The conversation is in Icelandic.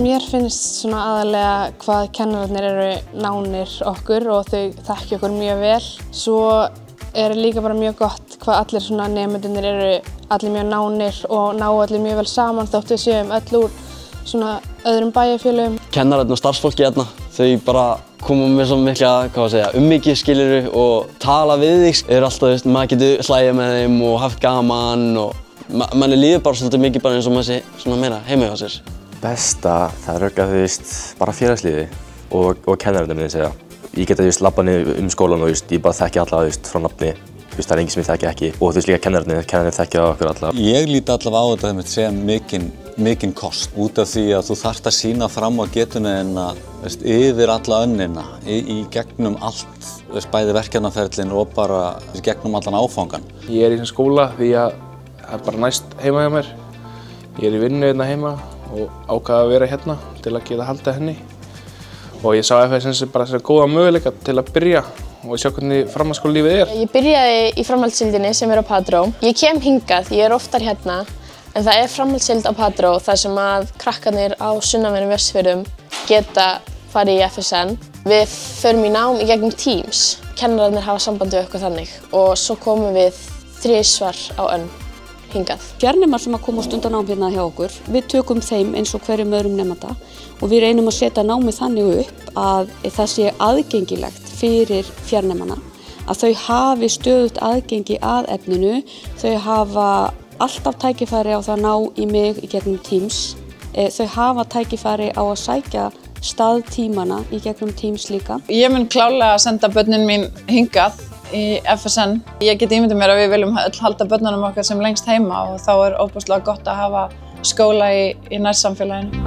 Mér finnst svona aðalega hvað kennararnir eru nánir okkur og þau þekkja okkur mjög vel. Svo líka bara mjög gott hvað allir svona nemendurnir eru allir mjög nánir og ná allir mjög vel saman þótt við séum öll úr svona öðrum bæjarfélögum. Kennararnir og starfsfólki hérna, þau bara koma með svo mikla, umhyggju skilurðu og tala við þig. Alltaf, maður getur hlægið með þeim og haft gaman og manni líður bara svolítið mikið bara eins og maður sé svona meira heima hjá sér. Besta, það er örugglega, bara félagslífi og kennararnir myndi ég segja. Ég geta labbað niður skólan og ég bara þekki alla frá nafni. Það er enginn sem ég þekki ekki og líka kennararnir þekkja okkur alla. Ég líti allavega á þetta sem mikinn kost út af því að þú þarft að sýna fram á getuna yfir alla önnina í gegnum allt, bæði verkefnaferlinn og bara gegnum allan áfangan. Ég í þessum skóla því að það er bara næst heima hjá mér. Ég í vinnu hérna heima og ákvað að vera hérna til að geta haldið henni. Og ég sá FSN sem bara góða möguleika til að byrja og sjá hvernig framhaldsskólalífið er. Ég byrjaði í framhaldsdeildinni sem á Padró. Ég kem hingað, ég oftar hérna, en það framhaldsdeild á Padró þar sem að krakkarnir á sunnanverðum Vestfjörðum geta farið í FSN. Við förum í nám í gegnum Teams. Kennararnir hafa samband við okkur þannig og svo komum við 3 á önn hingað. Fjarnemar sem að koma á stundanám hérna hjá okkur, við tökum þeim eins og hverjum öðrum nemanda og við reynum að setja námið þannig upp að það sé aðgengilegt fyrir fjarnemana, að þau hafi stöðugt aðgengi að efninu, þau hafa alltaf tækifæri á það að ná í mig í gegnum Teams, þau hafa tækifæri á að sækja staðtímana í gegnum Teams líka. Ég mun klárlega að senda börnin mín hingað í FSN. Ég get ímyndað mér að við viljum öll halda börnunum okkar sem lengst heima og þá er óbúslega gott að hafa skóla í nærsamfélaginu.